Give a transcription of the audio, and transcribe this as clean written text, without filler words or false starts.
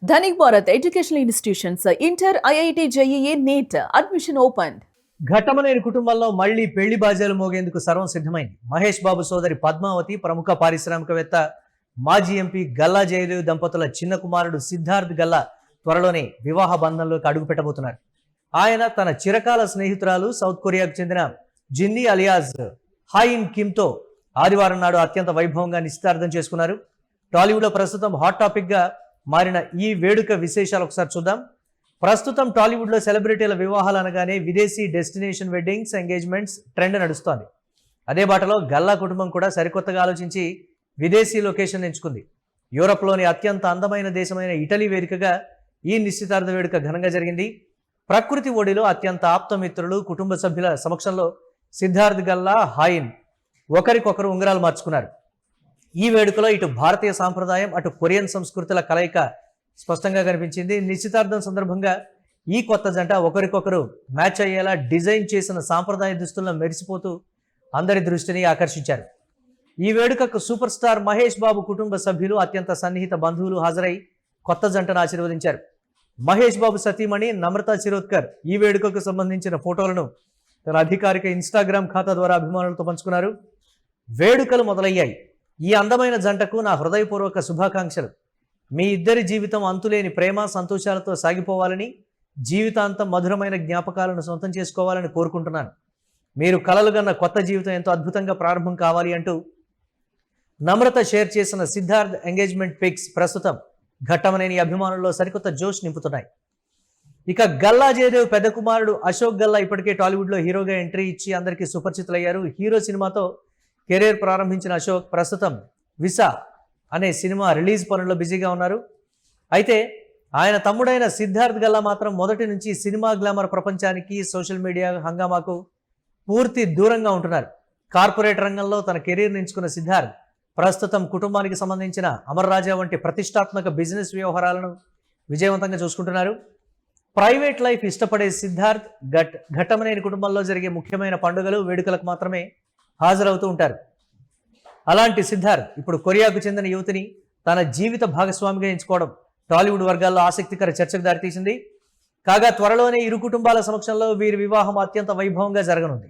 Dhanik Bharat Educational Institutions, Inter, IIT, JEE, NEET, admission opened. Ghattamaneni కుటుంబంలో మళ్లీ పెళ్లి బాజాలు మోగేందుకు సర్వం సిద్ధమైంది. మహేష్ బాబు సోదరి పద్మావతి, ప్రముఖ పారిశ్రామికవేత్త మాజీ ఎంపీ గల్లా జయదేవ్ దంపతుల చిన్న కుమారుడు సిద్ధార్థ్ గల్లా త్వరలోనే వివాహ బంధంలోకి అడుగుపెట్టబోతున్నారు. ఆయన తన చిరకాల స్నేహితురాలు సౌత్ కొరియాకు చెందిన జిన్నీ అలియాజ్ హాయిన్ కిమ్తో ఆదివారం నాడు అత్యంత వైభవంగా నిశ్చితార్థం చేసుకున్నారు. టాలీవుడ్లో ప్రస్తుతం హాట్ టాపిక్గా మారిన ఈ వేడుక విశేషాలు ఒకసారి చూద్దాం. ప్రస్తుతం టాలీవుడ్లో సెలబ్రిటీల వివాహాలు అనగానే విదేశీ డెస్టినేషన్ వెడ్డింగ్స్, ఎంగేజ్మెంట్స్ ట్రెండ్ నడుస్తోంది. అదే బాటలో గల్లా కుటుంబం కూడా సరికొత్తగా ఆలోచించి విదేశీ లొకేషన్ ఎంచుకుంది. యూరప్లోని అత్యంత అందమైన దేశమైన ఇటలీ వేదికగా ఈ నిశ్చితార్థ వేడుక ఘనంగా జరిగింది. ప్రకృతి ఒడిలో అత్యంత ఆప్తమిత్రులు, కుటుంబ సభ్యుల సమక్షంలో సిద్ధార్థ్ గల్లా, హాయిన్ ఒకరికొకరు ఉంగరాలు మార్చుకున్నారు. ఈ వేడుకలో ఇటు భారతీయ సాంప్రదాయం, అటు కొరియన్ సంస్కృతుల కలయిక స్పష్టంగా కనిపించింది. నిశ్చితార్థం సందర్భంగా ఈ కొత్త జంట ఒకరికొకరు మ్యాచ్ అయ్యేలా డిజైన్ చేసిన సాంప్రదాయ దుస్తులను మెరిసిపోతూ అందరి దృష్టిని ఆకర్షించారు. ఈ వేడుకకు సూపర్ స్టార్ మహేష్ బాబు కుటుంబ సభ్యులు, అత్యంత సన్నిహిత బంధువులు హాజరై కొత్త జంటను ఆశీర్వదించారు. మహేష్ బాబు సతీమణి నమ్రతా శిరోద్కర్ ఈ వేడుకకు సంబంధించిన ఫోటోలను తన అధికారిక ఇన్స్టాగ్రామ్ ఖాతా ద్వారా అభిమానులతో పంచుకున్నారు. వేడుకలు మొదలయ్యాయి. ఈ అందమైన జంటకు నా హృదయపూర్వక శుభాకాంక్షలు. మీ ఇద్దరి జీవితం అంతులేని ప్రేమ, సంతోషాలతో సాగిపోవాలని, జీవితాంతం మధురమైన జ్ఞాపకాలను సొంతం చేసుకోవాలని కోరుకుంటున్నాను. మీరు కలలుగన్న కొత్త జీవితం ఎంతో అద్భుతంగా ప్రారంభం కావాలి అంటూ నమ్రత షేర్ చేసిన సిద్ధార్థ్ ఎంగేజ్మెంట్ పిక్స్ ప్రస్తుతం ఘట్టమనేని అభిమానుల్లో సరికొత్త జోష్ నింపుతున్నాయి. ఇక గల్లా జయదేవ్ పెద్ద కుమారుడు అశోక్ గల్లా ఇప్పటికే టాలీవుడ్లో హీరోగా ఎంట్రీ ఇచ్చి అందరికీ సుపరిచితులయ్యారు. హీరో సినిమాతో కెరీర్ ప్రారంభించిన అశోక్ ప్రస్తుతం విసా అనే సినిమా రిలీజ్ పనుల్లో బిజీగా ఉన్నారు. అయితే ఆయన తమ్ముడైన సిద్ధార్థ్ గల్లా మాత్రం మొదటి నుంచి సినిమా గ్లామర్ ప్రపంచానికి, సోషల్ మీడియా హంగామాకు పూర్తి దూరంగా ఉంటున్నారు. కార్పొరేట్ రంగంలో తన కెరీర్ ఎంచుకున్న సిద్ధార్థ్ ప్రస్తుతం కుటుంబానికి సంబంధించిన అమర్ రాజా వంటి ప్రతిష్టాత్మక బిజినెస్ వ్యవహారాలను విజయవంతంగా చూసుకుంటున్నారు. ప్రైవేట్ లైఫ్ ఇష్టపడే సిద్ధార్థ్ ఘట్టమనేని కుటుంబంలో జరిగే ముఖ్యమైన పండుగలు, వేడుకలకు మాత్రమే హాజరవుతూ ఉంటారు. అలాంటి సిద్ధార్థ్ ఇప్పుడు కొరియాకు చెందిన యువతిని తన జీవిత భాగస్వామిగా ఎంచుకోవడం టాలీవుడ్ వర్గాల్లో ఆసక్తికర చర్చకు దారితీసింది. కాగా త్వరలోనే ఇరు కుటుంబాల సమక్షంలో వీరి వివాహం అత్యంత వైభవంగా జరగనుంది.